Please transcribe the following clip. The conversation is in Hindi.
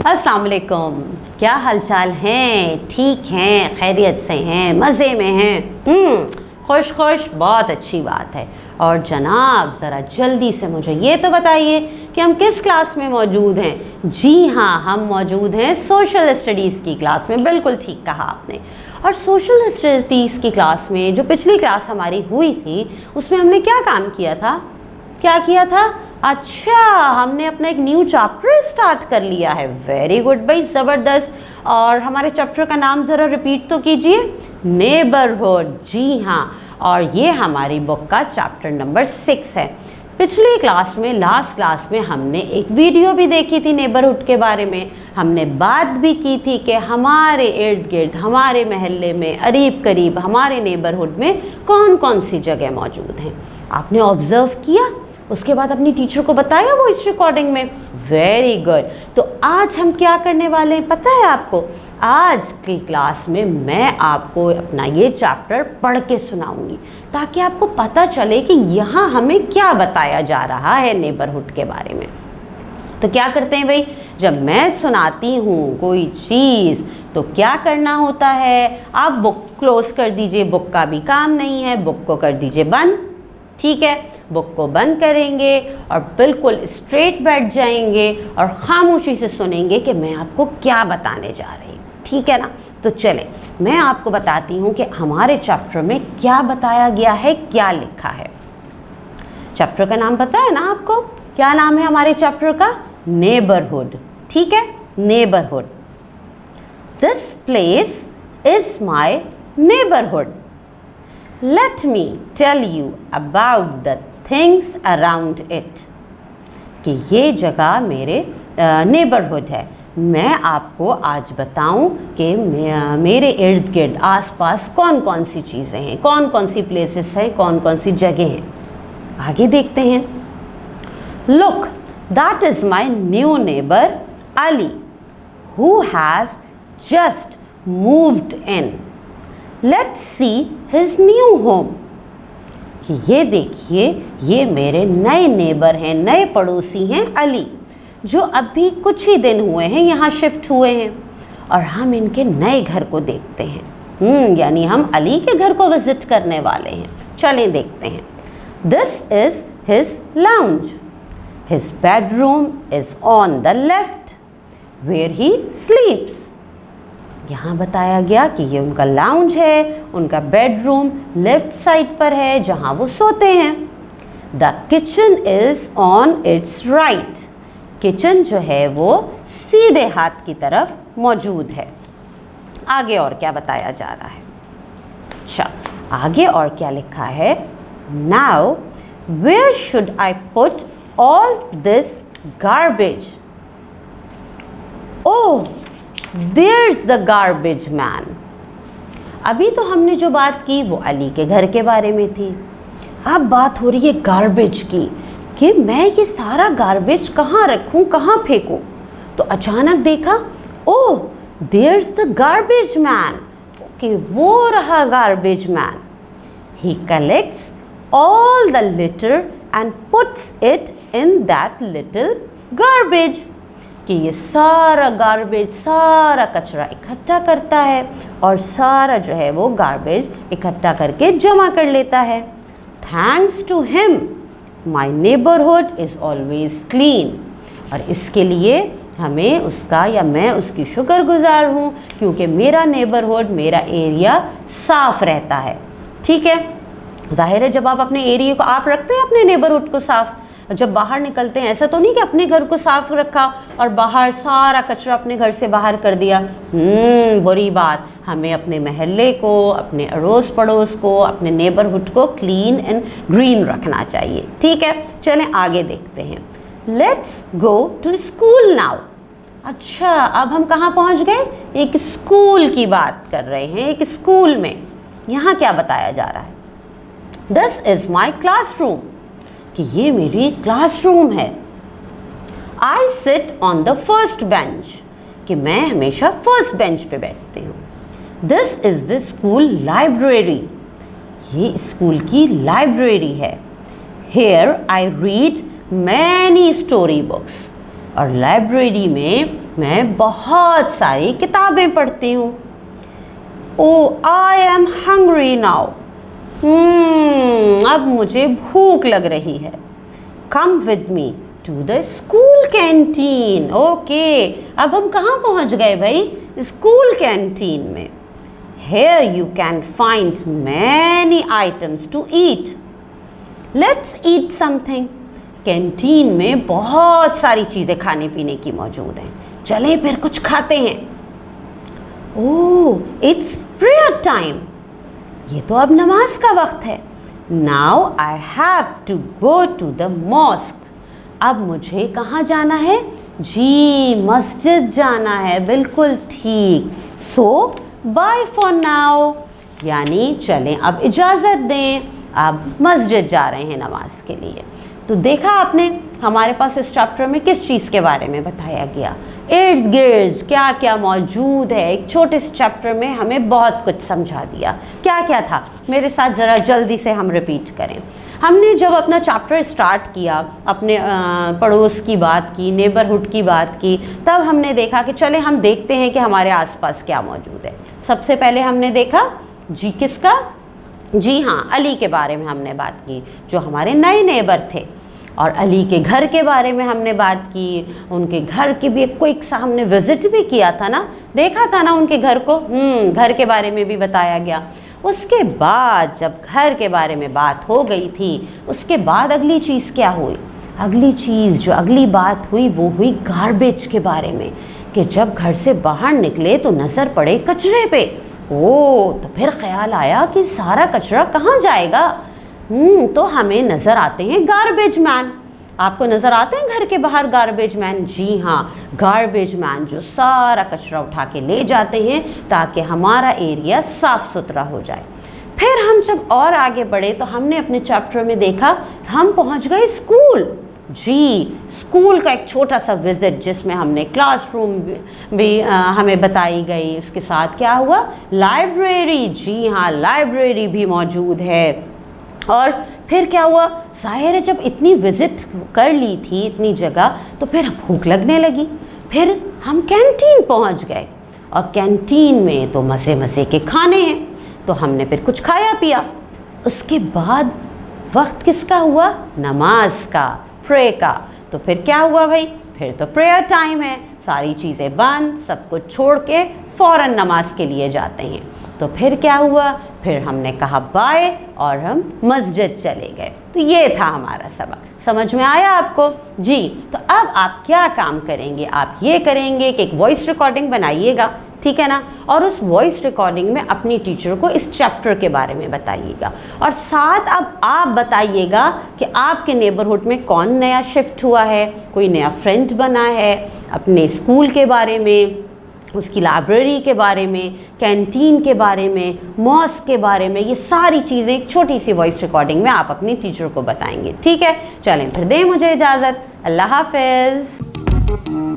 अस्सलाम वालेकुम। क्या हालचाल हैं? ठीक हैं, खैरियत से हैं, मज़े में हैं? खुश बहुत अच्छी बात है। और जनाब ज़रा जल्दी से मुझे ये तो बताइए कि हम किस क्लास में मौजूद हैं? जी हाँ, हम मौजूद हैं सोशल स्टडीज़ की क्लास में। बिल्कुल ठीक कहा आपने। और सोशल स्टडीज़ की क्लास में जो पिछली क्लास हमारी हुई थी उसमें हमने क्या काम किया था? क्या किया था? अच्छा, हमने अपना एक न्यू चैप्टर स्टार्ट कर लिया है। वेरी गुड भाई, ज़बरदस्त। और हमारे चैप्टर का नाम ज़रा रिपीट तो कीजिए। नेबरहुड। जी हाँ, और ये हमारी बुक का चैप्टर नंबर 6 है। पिछली क्लास में, लास्ट क्लास में हमने एक वीडियो भी देखी थी नेबरहुड के बारे में। हमने बात भी की थी कि हमारे इर्द गिर्द, हमारे महल्ले में, करीब करीब हमारे नेबरहुड में कौन कौन सी जगह मौजूद हैं। आपने ऑब्ज़र्व किया, उसके बाद अपनी टीचर को बताया वो इस रिकॉर्डिंग में। Very good. तो आज हम क्या करने वाले हैं पता है आपको? आज की क्लास में मैं आपको अपना ये चैप्टर पढ़ के सुनाऊंगी ताकि आपको पता चले कि यहाँ हमें क्या बताया जा रहा है नेबरहुड के बारे में। तो क्या करते हैं भाई, जब मैं सुनाती हूँ कोई चीज़ तो क्या करना होता है? आप बुक क्लोज कर दीजिए, बुक का भी काम नहीं है, बुक को कर दीजिए बंद। ठीक है, बुक को बंद करेंगे और बिल्कुल स्ट्रेट बैठ जाएंगे और ख़ामोशी से सुनेंगे कि मैं आपको क्या बताने जा रही हूँ। ठीक है ना? तो चले मैं आपको बताती हूँ कि हमारे चैप्टर में क्या बताया गया है, क्या लिखा है। चैप्टर का नाम पता है ना आपको? क्या नाम है हमारे चैप्टर का? नेबरहुड। ठीक है, neighbourhood. This place is my neighbourhood. Let me tell you about the things around it। कि ये जगह मेरे नेबरहुड है। मैं आपको आज बताऊं कि मेरे इर्द गिर्द आसपास कौन कौन सी चीज़ें हैं, कौन कौन सी प्लेसेस हैं, कौन कौन सी जगह हैं। आगे देखते हैं। Look, that is my new neighbor Ali, who has just moved in। Let's see his new home। कि ये देखिए, ये मेरे नए नेबर हैं, नए पड़ोसी हैं अली, जो अभी कुछ ही दिन हुए हैं यहाँ शिफ्ट हुए हैं और हम इनके नए घर को देखते हैं। यानी हम अली के घर को विजिट करने वाले हैं। चलें देखते हैं। This is his lounge. His bedroom is on the left where he sleeps. यहाँ बताया गया कि ये उनका लाउंज है, उनका बेडरूम लेफ्ट साइड पर है जहाँ वो सोते हैं। The kitchen is on it's right. Kitchen जो है वो सीधे हाथ की तरफ मौजूद है। आगे और क्या बताया जा रहा है? अच्छा, आगे और क्या लिखा है? Now where should I put all this garbage? Oh, There's the garbage man। अभी तो हमने जो बात की वो अली के घर के बारे में थी। अब बात हो रही है गार्बेज की कि मैं ये सारा गार्बेज कहाँ रखूँ, कहाँ फेंकूँ। तो अचानक देखा, ओह, there's the garbage man। कि वो रहा garbage man. He collects all the litter and puts it in that little garbage। कि ये सारा गार्बेज, सारा कचरा इकट्ठा करता है और सारा जो है वो गार्बेज इकट्ठा करके जमा कर लेता है। Thanks to him my neighbourhood is always clean. और इसके लिए हमें उसका, या मैं उसकी शुक्रगुजार हूँ क्योंकि मेरा नेबरहुड, मेरा एरिया साफ़ रहता है। ठीक है, जाहिर है जब आप अपने एरिया को, आप रखते हैं अपने नेबरहुड को साफ़, जब बाहर निकलते हैं ऐसा तो नहीं कि अपने घर को साफ रखा और बाहर सारा कचरा अपने घर से बाहर कर दिया। बुरी बात। हमें अपने महल्ले को, अपने अड़ोस पड़ोस को, अपने नेबरहुड को क्लीन एंड ग्रीन रखना चाहिए। ठीक है, चलें आगे देखते हैं। Let's go to school now. अच्छा, अब हम कहाँ पहुँच गए? एक स्कूल की बात कर रहे हैं। एक स्कूल में यहाँ क्या बताया जा रहा है? This is my classroom. कि ये मेरी क्लासरूम है। I sit on the first bench. कि मैं हमेशा फर्स्ट बेंच पे बैठती हूँ। This is the school library. ये स्कूल की लाइब्रेरी है। Here I read many story books. और लाइब्रेरी में मैं बहुत सारी किताबें पढ़ती हूँ। Oh I am hungry now. अब मुझे भूख लग रही है। Come with me to the school canteen. Okay, अब हम कहाँ पहुँच गए भाई? स्कूल कैंटीन में। Here you can find many items to eat. Let's eat something. Canteen में बहुत सारी चीज़ें खाने पीने की मौजूद हैं। चलें फिर कुछ खाते हैं। Oh it's prayer time. ये तो अब नमाज का वक्त है। Now I have to go to the mosque. अब मुझे कहाँ जाना है? जी, मस्जिद जाना है। बिल्कुल ठीक। So बाय फॉर नाउ, यानी चलें अब इजाज़त दें, अब मस्जिद जा रहे हैं नमाज के लिए। तो देखा आपने हमारे पास इस चैप्टर में किस चीज़ के बारे में बताया गया, इर्द गिर्द क्या क्या मौजूद है। एक छोटे से चैप्टर में हमें बहुत कुछ समझा दिया। क्या क्या था, मेरे साथ ज़रा जल्दी से हम रिपीट करें। हमने जब अपना चैप्टर स्टार्ट किया, अपने पड़ोस की बात की, नेबरहुड की बात की, तब हमने देखा कि चले हम देखते हैं कि हमारे आसपास क्या मौजूद है। सबसे पहले हमने देखा जी किसका? जी हाँ, अली के बारे में हमने बात की, जो हमारे नए नेबर थे। और अली के घर के बारे में हमने बात की। उनके घर की भी एक क्विक सा हमने विज़िट भी किया था ना, देखा था ना उनके घर को। घर के बारे में भी बताया गया। उसके बाद जब घर के बारे में बात हो गई थी, उसके बाद अगली चीज़ क्या हुई? अगली चीज़ जो अगली बात हुई वो हुई गार्बेज के बारे में, कि जब घर से बाहर निकले तो नज़र पड़े कचरे पे। ओह, तो फिर ख्याल आया कि सारा कचरा कहाँ जाएगा? तो हमें नज़र आते हैं गार्बेज मैन। आपको नज़र आते हैं घर के बाहर गार्बेज मैन? जी हाँ, गार्बेज मैन जो सारा कचरा उठा के ले जाते हैं ताकि हमारा एरिया साफ़ सुथरा हो जाए। फिर हम जब और आगे बढ़े तो हमने अपने चैप्टर में देखा हम पहुंच गए स्कूल। जी, स्कूल का एक छोटा सा विज़िट जिसमें हमने क्लासरूम भी हमें बताई गई। उसके साथ क्या हुआ? लाइब्रेरी। जी हाँ, लाइब्रेरी भी मौजूद है। और फिर क्या हुआ? ज़ाहिर है जब इतनी विज़िट कर ली थी इतनी जगह, तो फिर भूख लगने लगी। फिर हम कैंटीन पहुंच गए और कैंटीन में तो मज़े मज़े के खाने हैं, तो हमने फिर कुछ खाया पिया। उसके बाद वक्त किसका हुआ? नमाज का, प्रे का। तो फिर क्या हुआ भाई? फिर तो प्रेयर टाइम है। सारी चीज़ें बंद, सब कुछ छोड़ के फ़ौरन नमाज के लिए जाते हैं। तो फिर क्या हुआ? फिर हमने कहा बाय और हम मस्जिद चले गए। तो ये था हमारा सबक। समझ में आया आपको? जी। तो अब आप क्या काम करेंगे? आप ये करेंगे कि एक वॉइस रिकॉर्डिंग बनाइएगा, ठीक है ना, और उस वॉइस रिकॉर्डिंग में अपनी टीचर को इस चैप्टर के बारे में बताइएगा। और साथ अब आप बताइएगा कि आपके नेबरहुड में कौन नया शिफ्ट हुआ है, कोई नया फ्रेंड बना है, अपने स्कूल के बारे में, उसकी लाइब्रेरी के बारे में, कैंटीन के बारे में, मॉस्क के बारे में। ये सारी चीज़ें एक छोटी सी वॉइस रिकॉर्डिंग में आप अपनी टीचर को बताएंगे, ठीक है। चलें फिर दें मुझे इजाज़त। अल्लाह हाफ़िज़।